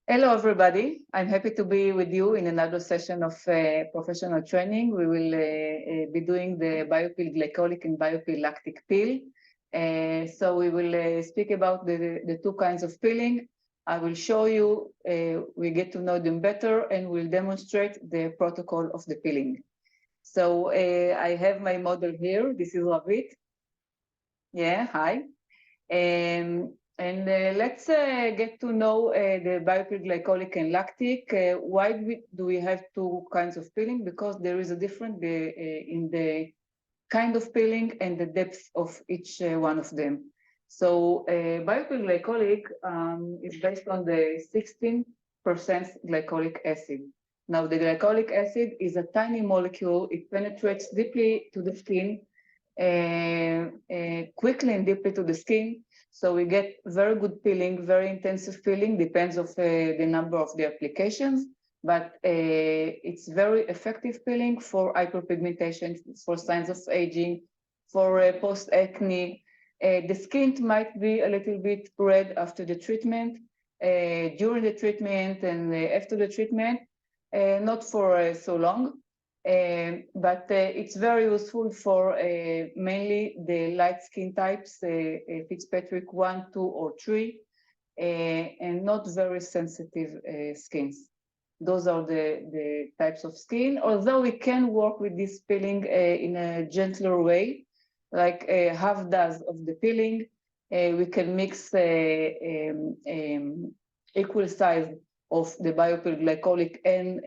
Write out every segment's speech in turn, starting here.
Hello, everybody. I'm happy to be with you in another session of professional training. We will be doing the BioPeel glycolic and BioPeel lactic peel. So we will speak about the two kinds of peeling. I will show you, we get to know them better, and we'll demonstrate the protocol of the peeling. So I have my model here. This is Ronit. Yeah, hi. And let's get to know the BioPeel glycolic and lactic. Why do we have two kinds of peeling? Because there is a difference in the kind of peeling and the depth of each one of them. So BioPeel glycolic is based on the 16% glycolic acid. Now the glycolic acid is a tiny molecule. It penetrates deeply to the skin, quickly and deeply to the skin. So we get very good peeling, very intensive peeling, depends of the number of the applications, but it's very effective peeling for hyperpigmentation, for signs of aging, for post-acne. The skin might be a little bit red after the treatment, during the treatment and after the treatment, not for so long. But it's very useful for mainly the light skin types, Fitzpatrick 1, 2, or 3, and not very sensitive skins. Those are the types of skin, although we can work with this peeling in a gentler way, like half does of the peeling. We can mix equal size of the BioPeel glycolic and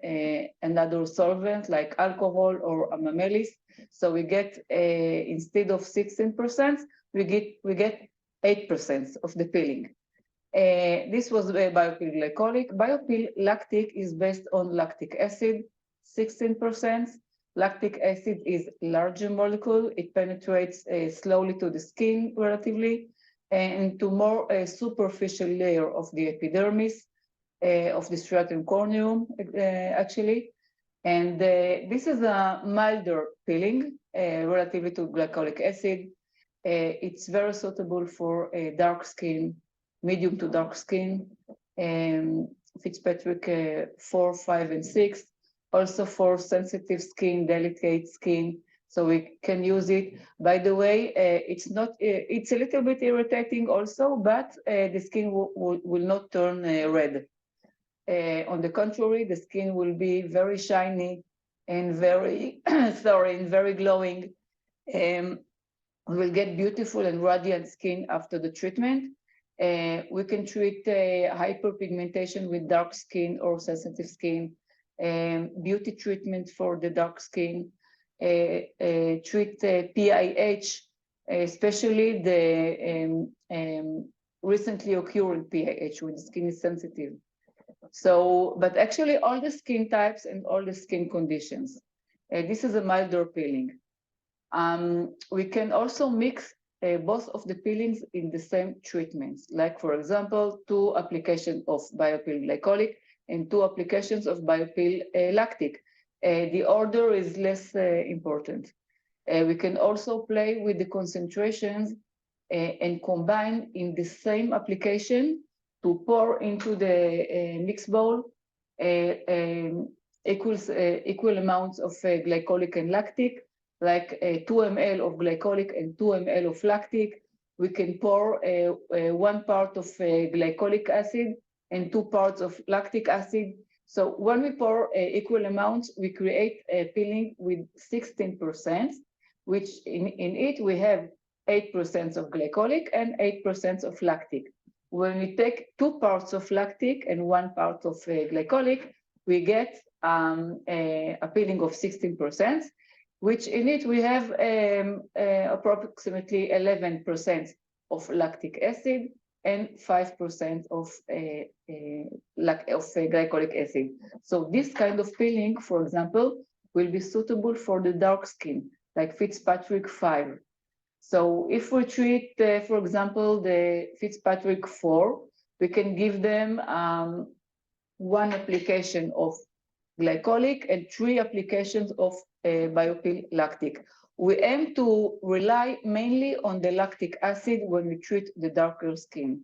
another solvent like alcohol or amamelis. So we get, instead of 16%, we get 8% of the peeling. This was BioPeel glycolic. BioPeel lactic is based on lactic acid, 16%. Lactic acid is larger molecule. It penetrates slowly to the skin relatively and to more superficial layer of the epidermis, of the striatum corneum, actually. And this is a milder peeling relatively to glycolic acid. It's very suitable for dark skin, medium to dark skin, Fitzpatrick 4, 5, and 6. Also for sensitive skin, delicate skin, so we can use it. By the way, it's a little bit irritating also, but the skin will not turn red. On the contrary, the skin will be very shiny and very, very glowing. We will get beautiful and radiant skin after the treatment. We can treat hyperpigmentation with dark skin or sensitive skin, beauty treatment for the dark skin, treat PIH, especially the recently occurring PIH when the skin is sensitive. So, but actually all the skin types and all the skin conditions. This is a milder peeling. We can also mix both of the peelings in the same treatments, like for example, 2 applications of BioPeel glycolic and 2 applications of BioPeel lactic. The order is less important. We can also play with the concentrations and combine in the same application to pour into the mix bowl equal amounts of glycolic and lactic, like 2 ml of glycolic and 2 ml of lactic. We can pour 1 part of glycolic acid and 2 parts of lactic acid. So when we pour equal amounts, we create a peeling with 16%, which in it we have 8% of glycolic and 8% of lactic. When we take 2 parts of lactic and 1 part of glycolic, we get a peeling of 16%, which in it we have approximately 11% of lactic acid and 5% of glycolic acid. So this kind of peeling, for example, will be suitable for the dark skin, like Fitzpatrick 5. So if we treat, for example, the Fitzpatrick 4, we can give them 1 application of glycolic and 3 applications of BioPeel lactic. we aim to rely mainly on the lactic acid when we treat the darker skin.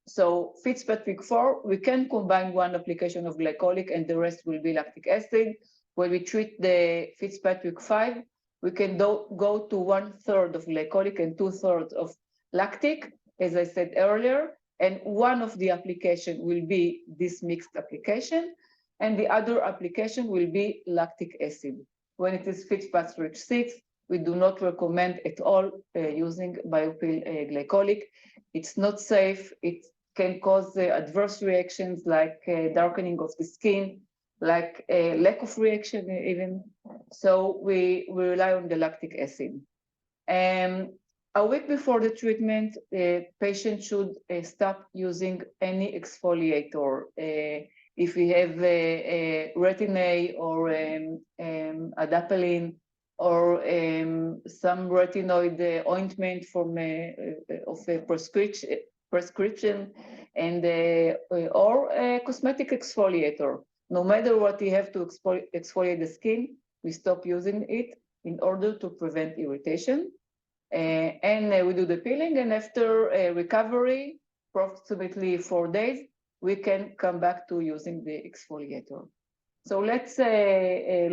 So Fitzpatrick 4, we can combine one application of glycolic and the rest will be lactic acid. When we treat the Fitzpatrick 5, we can go to 1/3 of glycolic and 2/3 of lactic, as I said earlier, and one of the application will be this mixed application, and the other application will be lactic acid. When it is Fitzpatrick 6, we do not recommend at all using BioPeel glycolic. It's not safe. It can cause adverse reactions like darkening of the skin, like lack of reaction even. So we rely on the lactic acid. A week before the treatment, the patient should stop using any exfoliator. If we have retin-A or adapalene or some retinoid ointment from of a prescription, and or a cosmetic exfoliator. No matter what you have to exfoliate the skin, we stop using it in order to prevent irritation. And we do the peeling, and after recovery, approximately 4 days, we can come back to using the exfoliator. So let's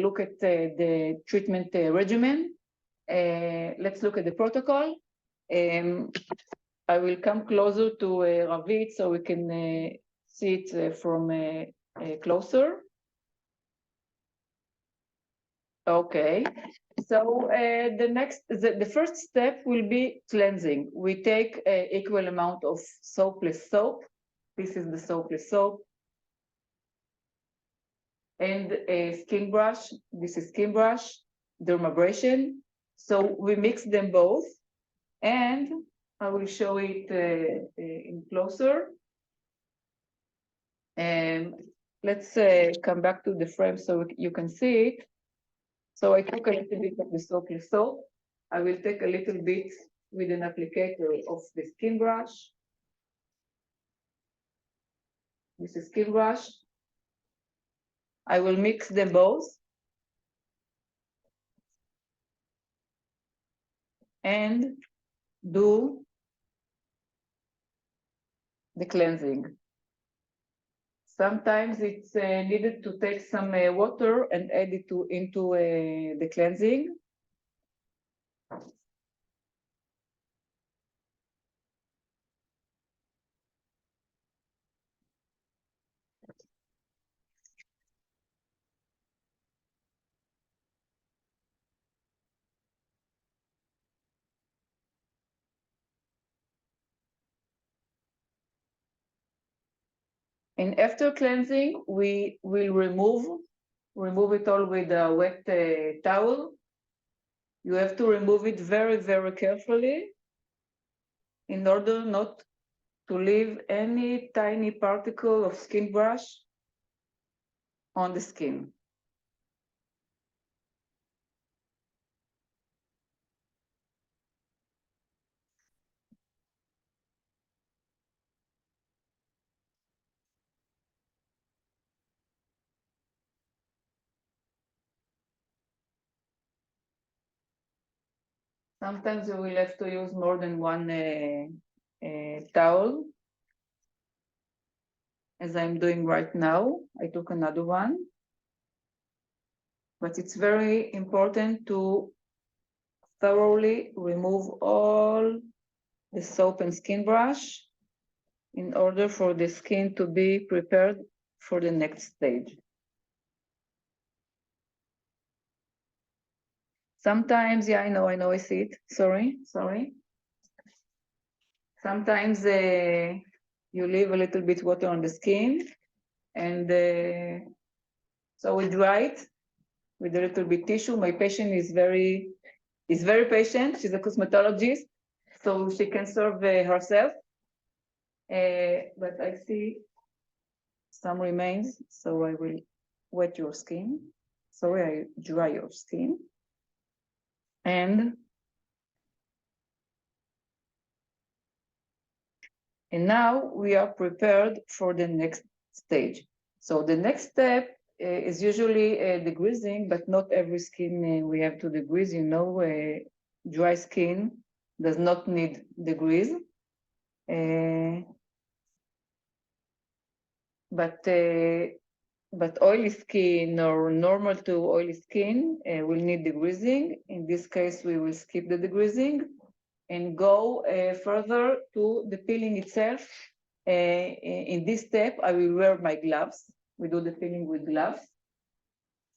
look at the treatment regimen. Let's look at the protocol. I will come closer to Ravit so we can see it from closer. Okay, so the first step will be cleansing. We take an equal amount of soapless soap. This is the soapless soap. And a skin brush. This is skin brush, dermabrasion. So we mix them both, and I will show it in closer. And let's come back to the frame so you can see it. So I took a little bit of the soapless soap. I will take a little bit with an applicator of the skin brush. This is skin brush. I will mix them both. And do the cleansing. Sometimes it's needed to take some water and add it into the cleansing. And after cleansing, we will remove it all with a wet towel. You have to remove it very, very carefully in order not to leave any tiny particle of skin brush on the skin. Sometimes you will have to use more than one towel, as I'm doing right now. I took another one. But it's very important to thoroughly remove all the soap and skin brush in order for the skin to be prepared for the next stage. Sometimes, yeah, I know, I see it. Sorry. Sometimes you leave a little bit water on the skin, and so we dry it with a little bit tissue. My patient is very patient. She's a cosmetologist, so she can serve herself. But I see some remains, so I will wet your skin. Sorry, I dry your skin. And now we are prepared for the next stage. So the next step is usually degreasing, but not every skin we have to degrease. You know, dry skin does not need degrease. But oily skin or normal to oily skin will need degreasing. In this case, we will skip the degreasing and go further to the peeling itself. In this step, I will wear my gloves. We do the peeling with gloves.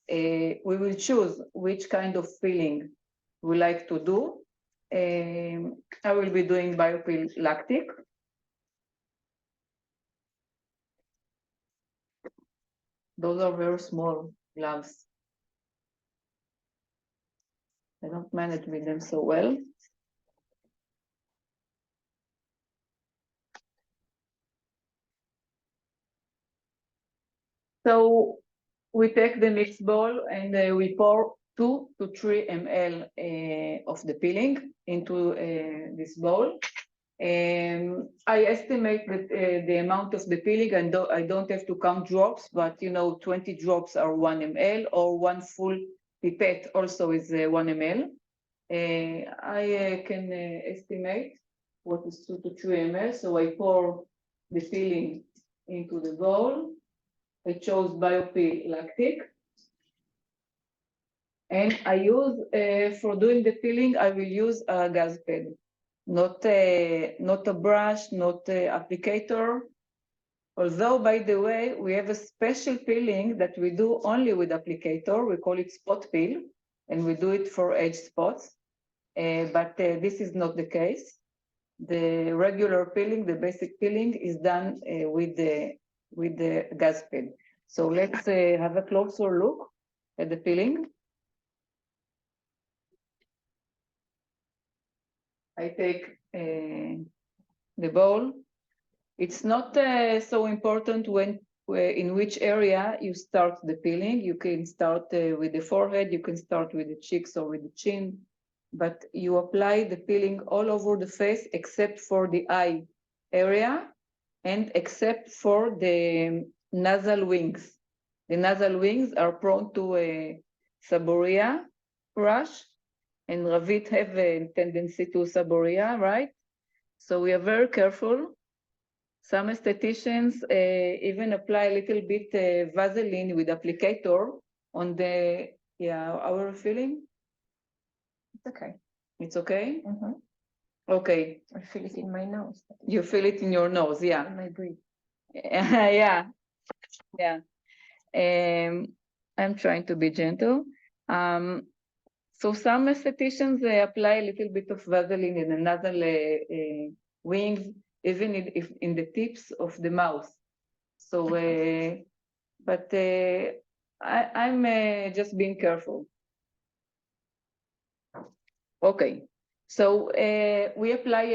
We will choose which kind of peeling we like to do. I will be doing BioPeel lactic. Those are very small gloves. I don't manage with them so well. So we take the mixed bowl and we pour 2 to 3 ml of the peeling into this bowl. I estimate that the amount of the peeling, and I don't have to count drops, but 20 drops are 1 ml, or 1 full pipette also is 1 ml. I can estimate what is 2 to 3 ml, so I pour the peeling into the bowl. I chose BioPeel lactic. And I use, for doing the peeling, I will use a gas pad, not a brush, not an applicator. Although, by the way, we have a special peeling that we do only with applicator. We call it spot peel, and we do it for edge spots. But this is not the case. The regular peeling, the basic peeling, is done with the gas pad. So let's have a closer look at the peeling. I take the bowl. It's not so important in which area you start the peeling. You can start with the forehead, you can start with the cheeks or with the chin, but you apply the peeling all over the face except for the eye area and except for the nasal wings. The nasal wings are prone to a seborrhea rash, and Ravit have a tendency to seborrhea, right? So we are very careful. Some estheticians even apply a little bit Vaseline with applicator on the, how are you feeling? It's okay. It's okay? Mm-hmm. Okay. I feel it in my nose. You feel it in your nose, yeah. And I breathe. Yeah. I'm trying to be gentle. So some estheticians apply a little bit of Vaseline in the nasal wings, even if in the tips of the mouth. So, but I'm just being careful. Okay, so we apply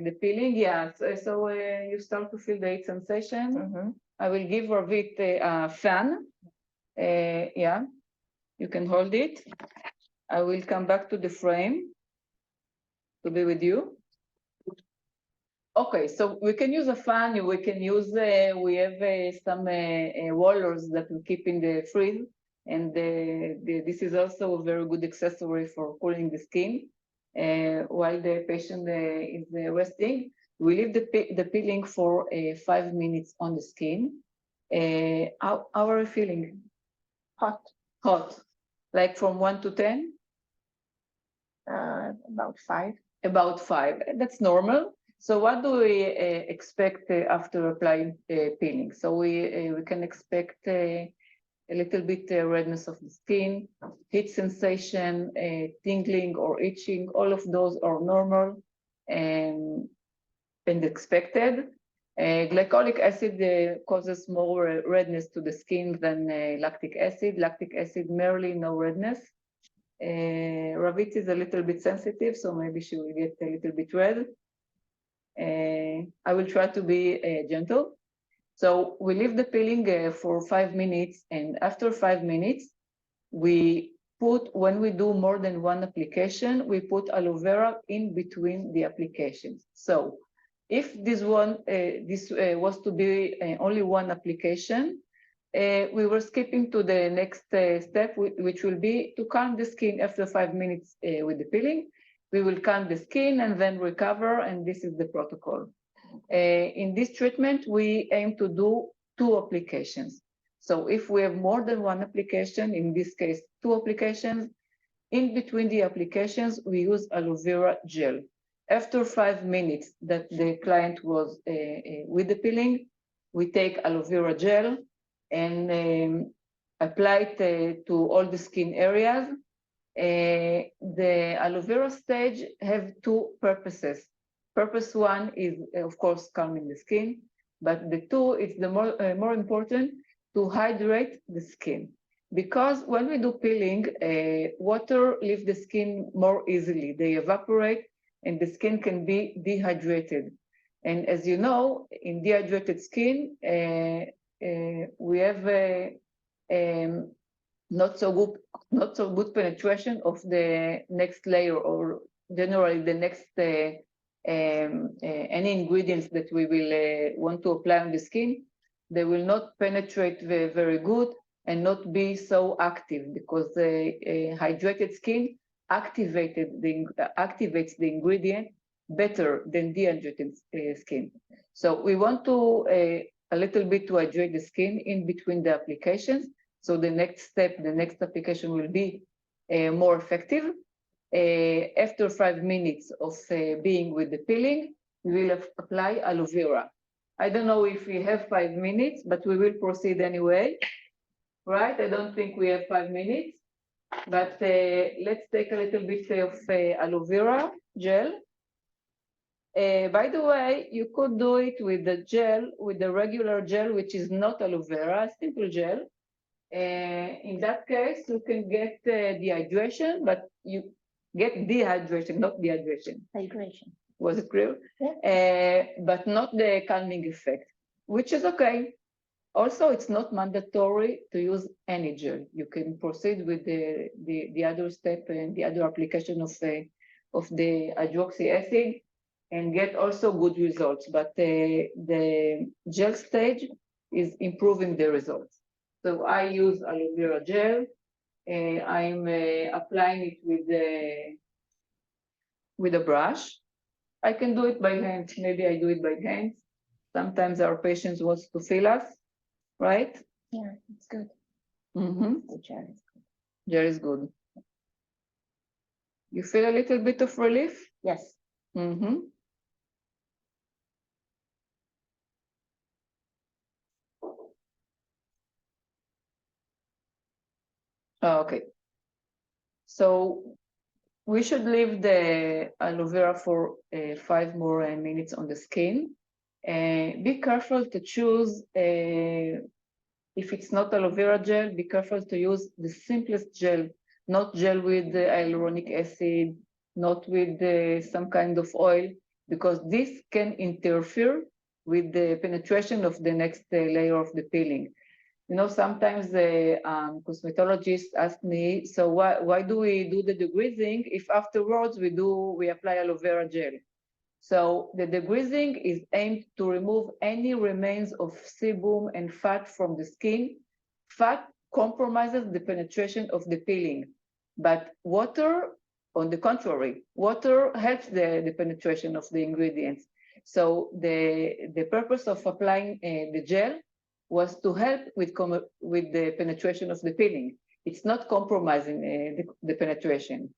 the peeling, yeah. So you start to feel the heat sensation. Mm-hmm. I will give Ravit a fan. Yeah, you can hold it. I will come back to the frame to be with you. Okay, so we can use a fan, we can use, we have some rollers that we keep in the fridge, and this is also a very good accessory for cooling the skin while the patient is resting. We leave the peeling for 5 minutes on the skin. How are you feeling? Hot. Hot. Like from 1 to 10? About 5. About 5. That's normal. So what do we expect after applying peeling? So we can expect a little bit redness of the skin, heat sensation, tingling or itching. All of those are normal and expected. Glycolic acid causes more redness to the skin than lactic acid. Lactic acid merely no redness. Ravit is a little bit sensitive, so maybe she will get a little bit red. I will try to be gentle. So we leave the peeling for 5 minutes, and after 5 minutes, we put, when we do more than one application, we put aloe vera in between the applications. So if this was to be only one application, we were skipping to the next step, which will be to calm the skin after 5 minutes with the peeling. We will calm the skin and then recover, and this is the protocol. In this treatment, we aim to do 2 applications. So if we have more than 1 application, in this case, 2 applications, in between the applications, we use aloe vera gel. After 5 minutes that the client was with the peeling, we take aloe vera gel and apply it to all the skin areas. The aloe vera stage have 2 purposes. Purpose 1 is, of course, calming the skin, but the 2 is the more important, to hydrate the skin. Because when we do peeling, water leaves the skin more easily. They evaporate and the skin can be dehydrated. And as you know, in dehydrated skin, we have not so good penetration of the next layer, or generally the next any ingredients that we will want to apply on the skin. They will not penetrate very good and not be so active, because hydrated skin activates the ingredient better than dehydrated skin. So we want to a little bit to hydrate the skin in between the applications. So the next step, the next application will be more effective. After 5 minutes of being with the peeling, we will apply aloe vera. I don't know if we have 5 minutes, but we will proceed anyway. Right? I don't think we have 5 minutes, but let's take a little bit of aloe vera gel. By the way, you could do it with the gel, with the regular gel, which is not aloe vera, simple gel. In that case, you can get dehydration, but you get dehydration, not dehydration. Hydration. Was it clear? Yeah. But not the calming effect, which is okay. Also, it's not mandatory to use any gel. You can proceed with the other step and the other application of the hydroxy acid and get also good results. But the gel stage is improving the results. So I use aloe vera gel. I'm applying it with a brush. I can do it by hand. Maybe I do it by hand. Sometimes our patients want to feel us, right? Yeah, it's good. Mm-hmm. The gel is good. Gel is good. You feel a little bit of relief? Yes. Mm-hmm. Okay. So we should leave the aloe vera for 5 more minutes on the skin. Be careful to choose, if it's not aloe vera gel, be careful to use the simplest gel, not gel with hyaluronic acid, not with some kind of oil, because this can interfere with the penetration of the next layer of the peeling. You know, sometimes the cosmetologists ask me, so why do we do the degreasing if afterwards we apply aloe vera gel? So the degreasing is aimed to remove any remains of sebum and fat from the skin. Fat compromises the penetration of the peeling, but water, on the contrary, water helps the penetration of the ingredients. So the purpose of applying the gel was to help with the penetration of the peeling. It's not compromising the penetration.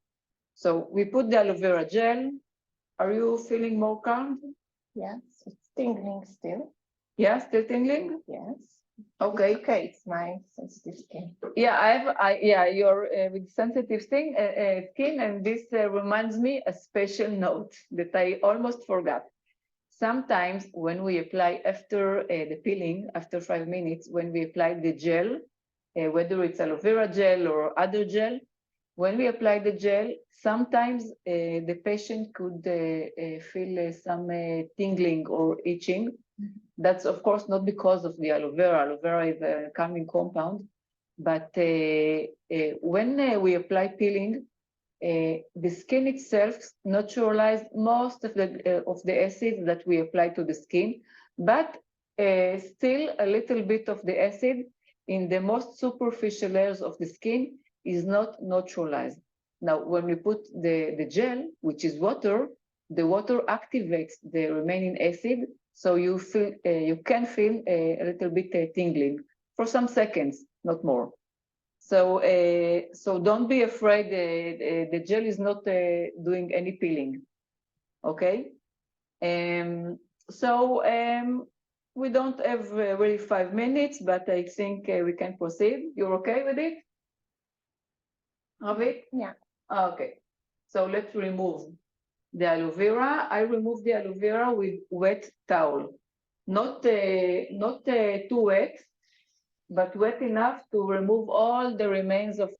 So we put the aloe vera gel. Are you feeling more calm? Yes, it's tingling still. Yeah, still tingling? Yes. Okay. It's okay, it's my sensitive skin. Yeah, you're with sensitive skin, and this reminds me a special note that I almost forgot. Sometimes when we apply after the peeling, after 5 minutes, when we apply the gel, whether it's aloe vera gel or other gel, when we apply the gel, sometimes the patient could feel some tingling or itching. That's of course not because of the aloe vera. Aloe vera is a calming compound, but when we apply peeling, the skin itself neutralizes most of the acids that we apply to the skin, but still a little bit of the acid in the most superficial layers of the skin is not neutralized. Now, when we put the gel, which is water, the water activates the remaining acid, so you can feel a little bit tingling for some seconds, not more. So, so don't be afraid. The gel is not doing any peeling. Okay. So we don't have really 5 minutes, but I think we can proceed. You're okay with it, Ravit? Yeah. Okay. So let's remove the aloe vera. I remove the aloe vera with wet towel, not too wet, but wet enough to remove all the remains of.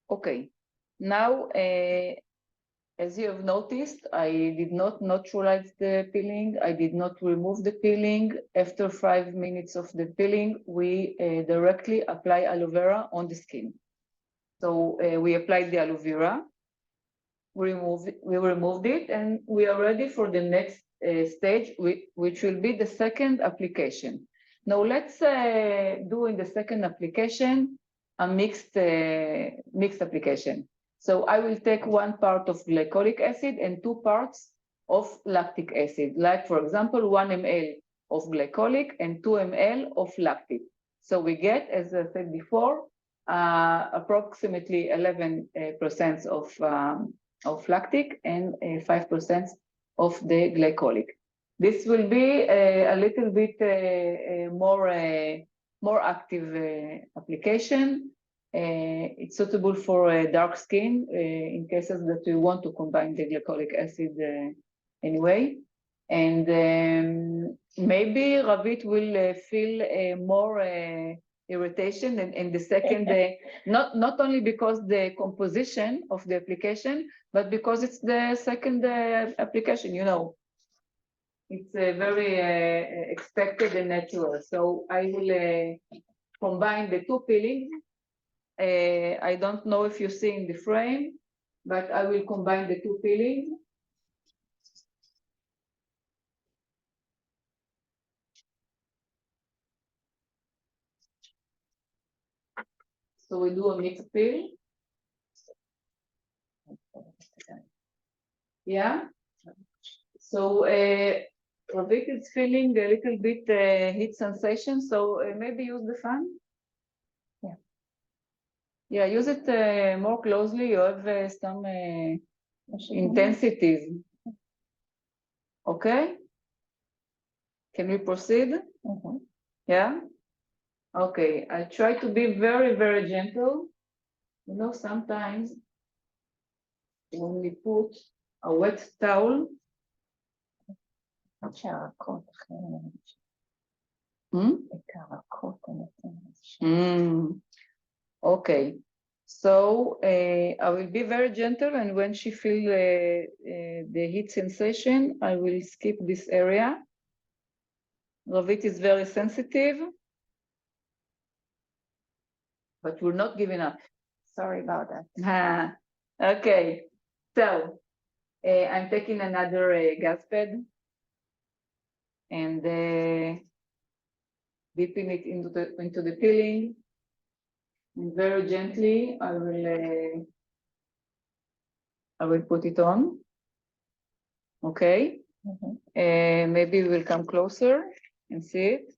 Okay. Now, as you have noticed, I did not neutralize the peeling. I did not remove the peeling. After 5 minutes of the peeling, we directly apply aloe vera on the skin. So we applied the aloe vera, we removed it, and we are ready for the next stage, which will be the second application. Now let's do in the second application a mixed application. So I will take 1 part of glycolic acid and 2 parts of lactic acid, like for example, 1 ml of glycolic and 2 ml of lactic. So we get, as I said before, approximately 11% of lactic and 5% of the glycolic. This will be a little bit more active application. It's suitable for dark skin in cases that we want to combine the glycolic acid anyway. And maybe Ravit will feel more irritation in the second, not only because the composition of the application, but because it's the second application, you know. It's very expected and natural. So I will combine the 2 peelings. I don't know if you see in the frame, but I will combine the 2 peelings. So we do a mixed peel. Yeah. So Ravit is feeling a little bit heat sensation. So maybe use the fan. Yeah. Yeah, use it more closely. You have some intensities. Okay. Can we proceed? Mm-hmm. Yeah. Okay. I try to be very, very gentle. You know, sometimes when we put a wet towel. Okay. So I will be very gentle, and when she feels the heat sensation, I will skip this area. Ravit is very sensitive, but we're not giving up. Sorry about that. Okay, so I'm taking another gas pad and dipping it into the peeling. And very gently, I will put it on. Okay. Mm-hmm. Maybe we'll come closer and see it.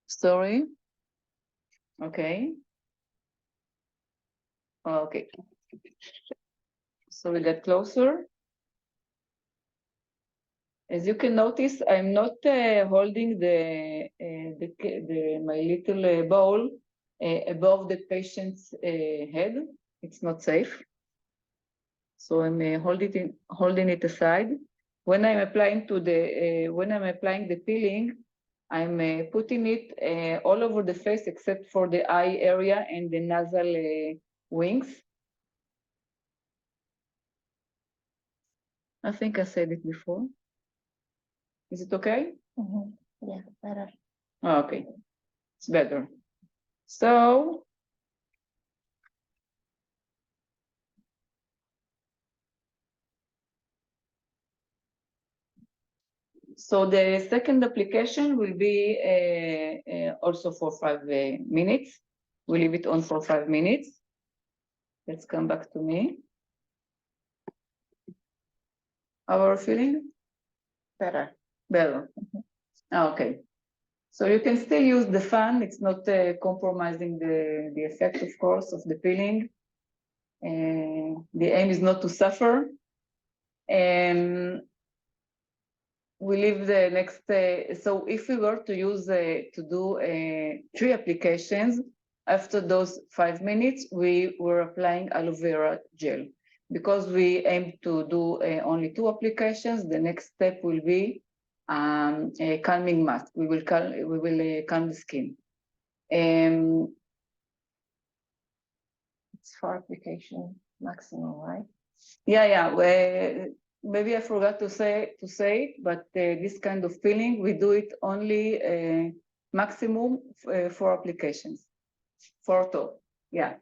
Sorry. Okay. Okay. So we get closer. As you can notice, I'm not holding my little bowl above the patient's head. It's not safe. So I'm holding it aside. When I'm applying the peeling, I'm putting it all over the face except for the eye area and the nasal wings. I think I said it before. Is it okay? Mm-hmm. Yeah, better. Okay, it's better. So the second application will be also for 5 minutes. We leave it on for 5 minutes. Let's come back to me. How are you feeling? Better. Better. Okay. So you can still use the fan. It's not compromising the effect, of course, of the peeling. The aim is not to suffer. We leave the next, so if we were to use, to do 3 applications, after those 5 minutes, we were applying aloe vera gel. Because we aim to do only 2 applications, the next step will be a calming mask. We will calm the skin. It's 4 application maximum, right? Yeah. Maybe I forgot to say it, but this kind of peeling, we do it only maximum 4 applications, 4 top. Yeah.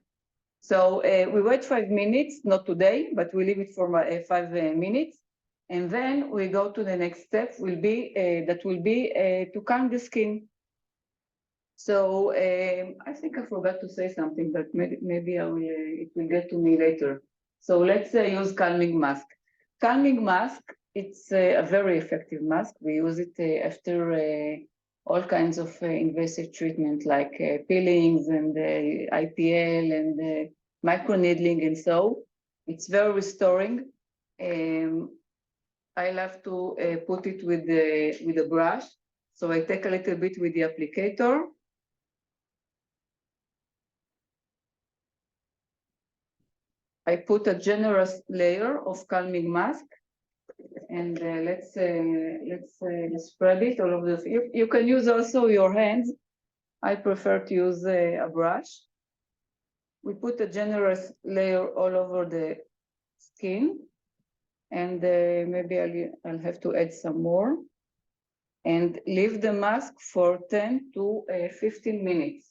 So we wait 5 minutes, not today, but we leave it for 5 minutes, and then we go to the next step. Will be to calm the skin. So I think I forgot to say something, but maybe it will get to me later. So let's use calming mask. Calming mask, it's a very effective mask. We use it after all kinds of invasive treatment like peelings and IPL and microneedling and so. It's very restoring. I love to put it with a brush. So I take a little bit with the applicator. I put a generous layer of calming mask, and let's spread it all over the. You can use also your hands. I prefer to use a brush. We put a generous layer all over the skin, and maybe I'll have to add some more, and leave the mask for 10 to 15 minutes.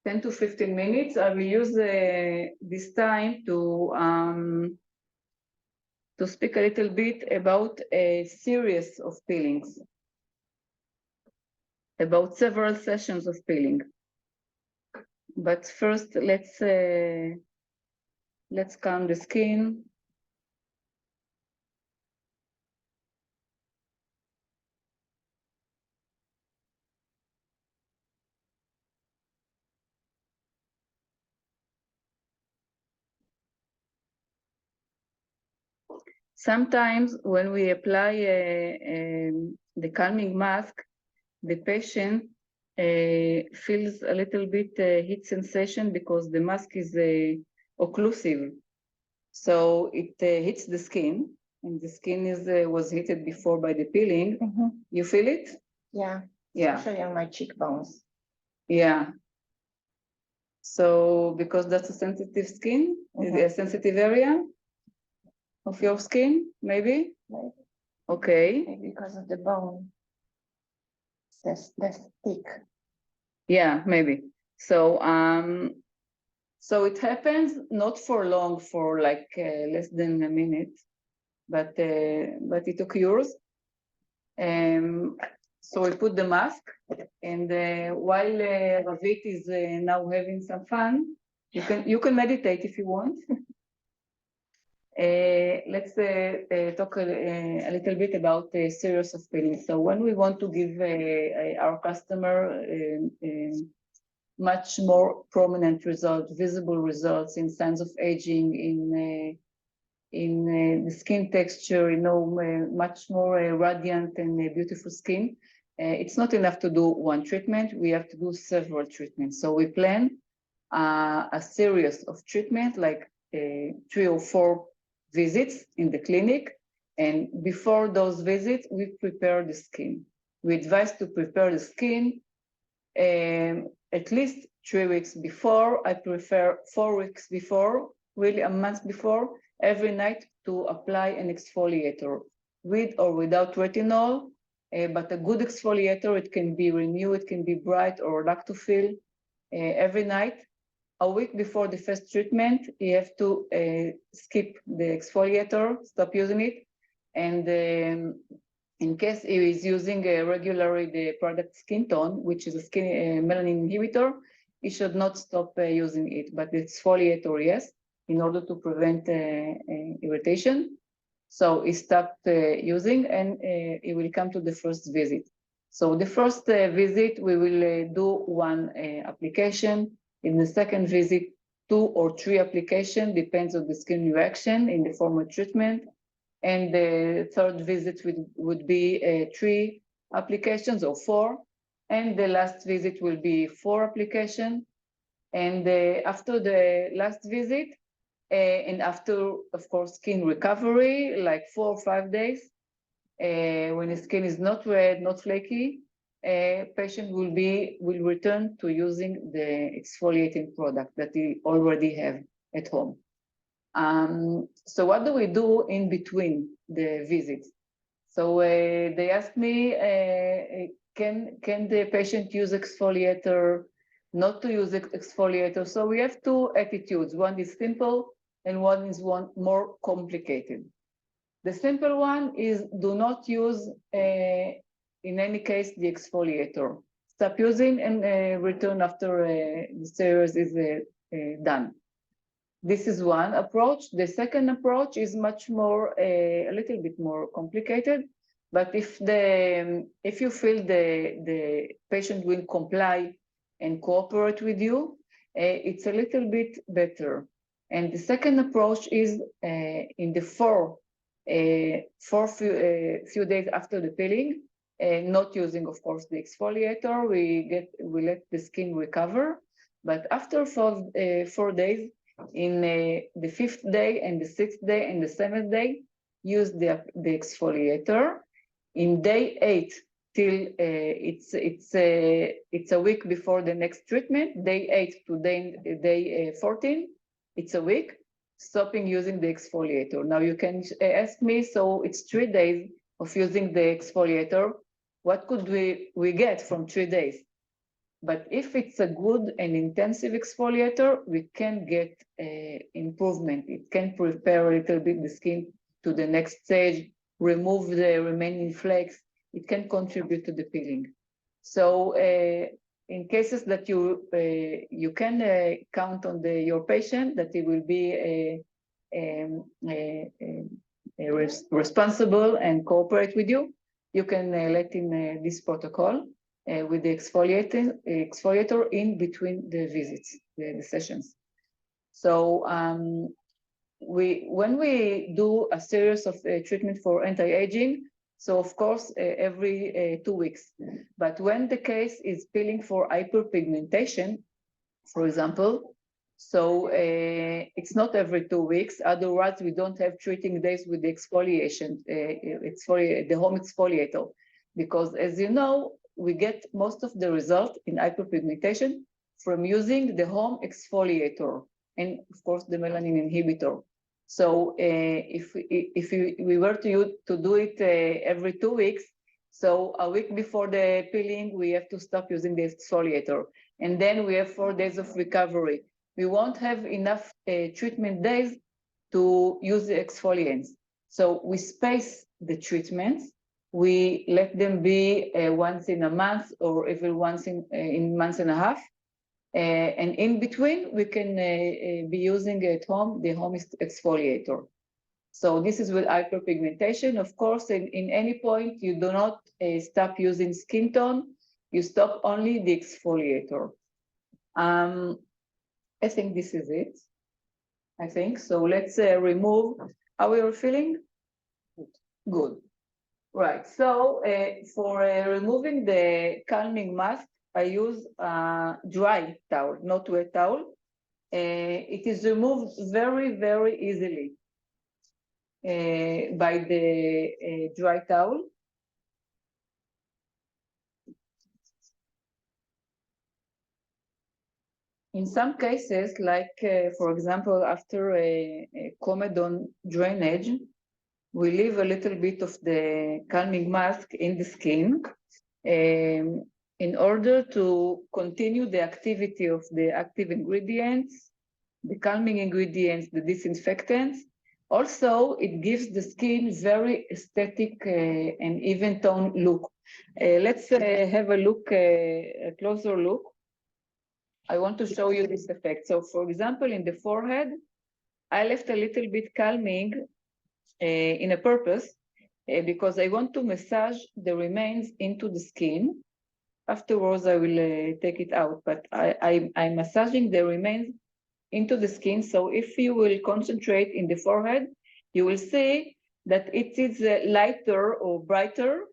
10 to 15 minutes. I will use this time to speak a little bit about a series of peelings, about several sessions of peeling. But first, let's calm the skin. Sometimes when we apply the calming mask, the patient feels a little bit heat sensation because the mask is occlusive. So it hits the skin, and the skin was heated before by the peeling. Mm-hmm. You feel it? Yeah. Yeah. Especially on my cheekbones. Yeah. So because that's a sensitive skin, Mm-hmm. a sensitive area of your skin, maybe? Maybe. Okay. Maybe because of the bone. It's less thick. Yeah, maybe. So so it happens not for long, for like less than a minute, but it occurs. So we put the mask, and while Ravit is now having some fun, you can meditate if you want. Let's talk a little bit about the series of peelings. So when we want to give our customer much more prominent results, visible results in signs of aging, in the skin texture, much more radiant and beautiful skin. It's not enough to do one treatment. We have to do several treatments. So we plan a series of treatment, like 3 or 4 visits in the clinic, And before those visits, we prepare the skin. We advise to prepare the skin at least 3 weeks before. I prefer 4 weeks before, really a month before, every night to apply an exfoliator with or without retinol. But a good exfoliator, it can be Renew, it can be Bright or Lactofil every night. A week before the first treatment, you have to skip the exfoliator, stop using it. And in case he is using regularly the product Skin Tone, which is a skin melanin inhibitor, he should not stop using it, but the exfoliator, yes, in order to prevent irritation. So he stopped using, and he will come to the first visit. So the first visit, we will do 1 application. In the second visit, 2 or 3 applications, depends on the skin reaction in the former treatment. And the third visit would be 3 applications or 4. And the last visit will be 4 applications. And after the last visit, and after, of course, skin recovery, like 4 or 5 days, when the skin is not red, not flaky, patient will return to using the exfoliating product that he already have at home. So what do we do in between the visits? So they asked me, can the patient use exfoliator, not to use exfoliator? So we have 2 attitudes. One is simple and one is more complicated. The simple one is do not use, in any case, the exfoliator. Stop using and return after the series is done. This is one approach. The second approach is much more, a little bit more complicated. But if you feel the patient will comply and cooperate with you, it's a little bit better. And the second approach is in the few days after the peeling, not using, of course, the exfoliator. We let the skin recover. But after 4 days, in the 5th day and the 6th day and the 7th day, use the exfoliator. In day 8 till it's a week before the next treatment, day 8 to day 14, it's a week, stopping using the exfoliator. Now you can ask me, so it's 3 days of using the exfoliator. What could we get from 3 days? But if it's a good and intensive exfoliator, we can get improvement. It can prepare a little bit the skin to the next stage, remove the remaining flakes. It can contribute to the peeling. So in cases that you can count on your patient that he will be responsible and cooperate with you, you can let him this protocol with the exfoliator in between the visits, the sessions. So when we do a series of treatment for anti-aging, so of course every 2 weeks. But when the case is peeling for hyperpigmentation, for example, so it's not every 2 weeks. Otherwise, we don't have treating days with the exfoliation, the home exfoliator, because as you know, we get most of the result in hyperpigmentation from using the home exfoliator and, of course, the melanin inhibitor. So if we were to do it every 2 weeks, so a week before the peeling, we have to stop using the exfoliator. And then we have 4 days of recovery. We won't have enough treatment days to use the exfoliants. So we space the treatments. We let them be once in a month or even once in month and a half. And in between, we can be using at home the home exfoliator. So this is with hyperpigmentation. Of course, in any point, you do not stop using Skin Tone. You stop only the exfoliator. I think this is it. I think so. Let's remove. How are you feeling? Good. Right. So for removing the calming mask, I use a dry towel, not wet towel. It is removed very, very easily. by the dry towel. In some cases, like for example, after a comedone drainage, we leave a little bit of the calming mask in the skin in order to continue the activity of the active ingredients, the calming ingredients, the disinfectants. Also, it gives the skin very aesthetic and even tone look. Let's have a look, a closer look. I want to show you this effect. So for example, in the forehead, I left a little bit calming in a purpose because I want to massage the remains into the skin. Afterwards, I will take it out, but I'm massaging the remains into the skin. So if you will concentrate in the forehead, you will see that it is lighter or brighter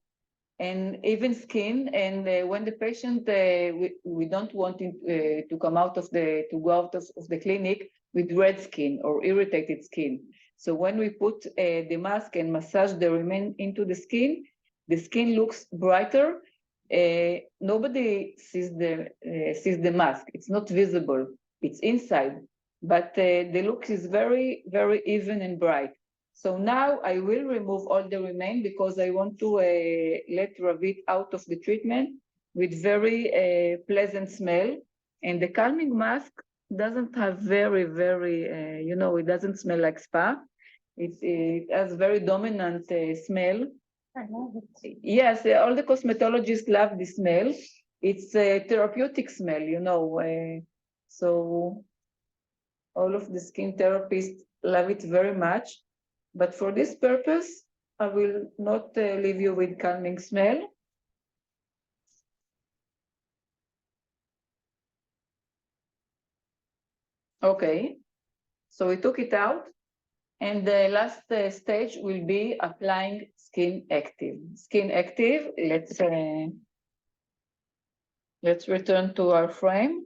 and even skin. And when the patient, we don't want it to come out of the, to go out of the clinic with red skin or irritated skin. So when we put the mask and massage the remain into the skin looks brighter. Nobody sees the mask. It's not visible. It's inside, but the look is very, very even and bright. So now I will remove all the remain because I want to let Ravit out of the treatment with very pleasant smell. And the calming mask doesn't have very, very, you know, it doesn't smell like spa. It has very dominant smell. I love it. Yes, all the cosmetologists love the smell. It's a therapeutic smell, you know. So all of the skin therapists love it very much. But for this purpose, I will not leave you with calming smell. Okay, so we took it out. And the last stage will be applying Skin Active. Skin Active, let's return to our frame.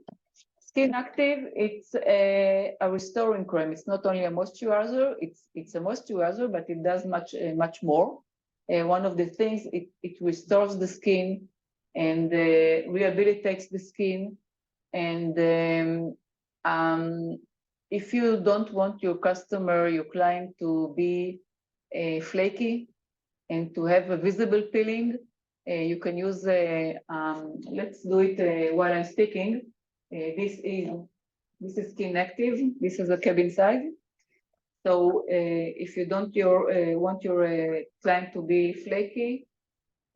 Skin Active, it's a restoring cream. It's not only a moisturizer, it's a moisturizer, but it does much more. One of the things, it restores the skin and rehabilitates the skin. And if you don't want your customer, your client to be flaky and to have a visible peeling, you can use, let's do it while I'm speaking. This is Skin Active. This is a cabin size. So if you don't want your client to be flaky,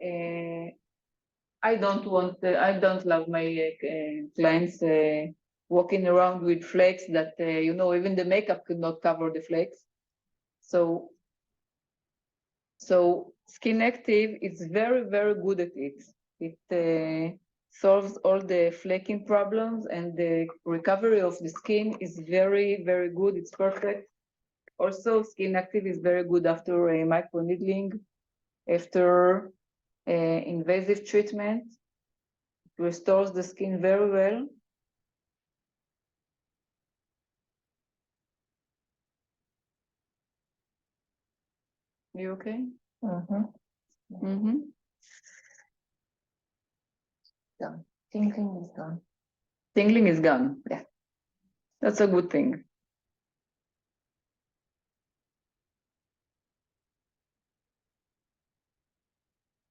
I don't love my clients walking around with flakes that, you know, even the makeup could not cover the flakes. So Skin Active is very, very good at it. It solves all the flaking problems, and the recovery of the skin is very, very good. It's perfect. Also, Skin Active is very good after a microneedling, after invasive treatment. It restores the skin very well. You okay? Mm-hmm. Mm-hmm. Done. Tingling is gone. Tingling is gone. Yeah, that's a good thing.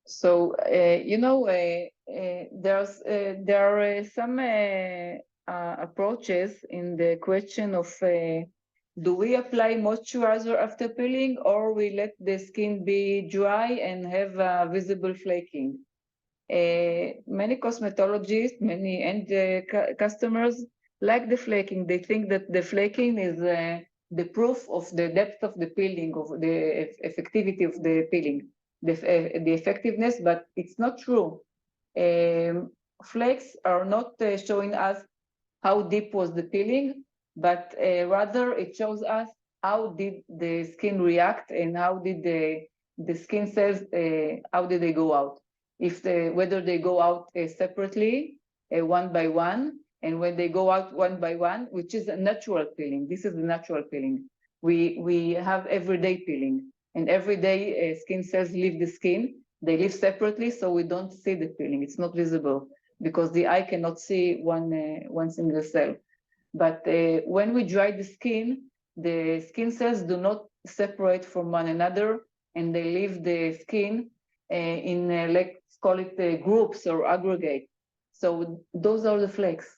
So you know, there are some approaches in the question of do we apply moisturizer after peeling, or we let the skin be dry and have visible flaking? Many cosmetologists, many end customers like the flaking. They think that the flaking is the proof of the depth of the peeling, of the effectivity of the peeling, the effectiveness, but it's not true. Flakes are not showing us how deep was the peeling, but rather it shows us how did the skin react and how did the skin cells, how did they go out. Whether they go out separately, one by one, and when they go out one by one, which is a natural peeling. This is the natural peeling. We have everyday peeling, and everyday skin cells leave the skin. They live separately, so we don't see the peeling. It's not visible because the eye cannot see one single cell. But when we dry the skin cells do not separate from one another, and they leave the skin in, let's call it groups or aggregate. So those are the flakes.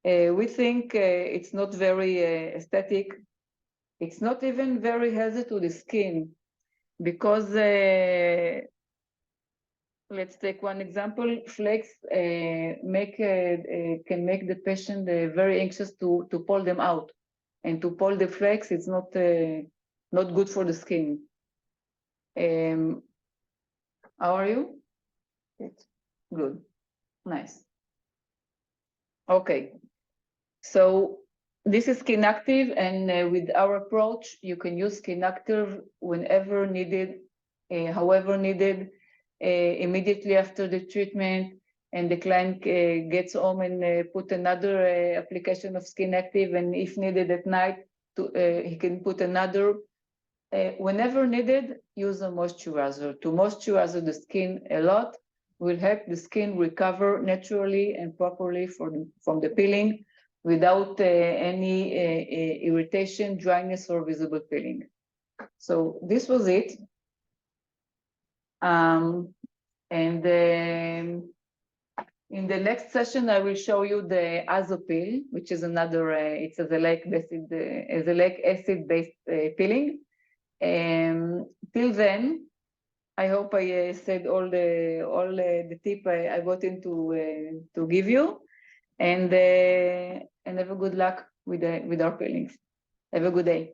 We think it's not very aesthetic. It's not even very healthy to the skin because let's take one example. Flakes can make the patient very anxious to pull them out, and to pull the flakes, it's not good for the skin. How are you? Good, nice. Okay, so this is Skin Active, and with our approach, you can use Skin Active whenever needed, however needed, immediately after the treatment, and the client gets home and put another application of Skin Active, and if needed at night, he can put another. Whenever needed, use a moisturizer. To moisturize the skin a lot will help the skin recover naturally and properly from the peeling without any irritation, dryness, or visible peeling. So this was it. And in the next session, I will show you the Azopil, which is another, it's a azelaic acid-based peeling. Till then, I hope I said all the tip I wanted to give you, and have a good luck with our peelings. Have a good day.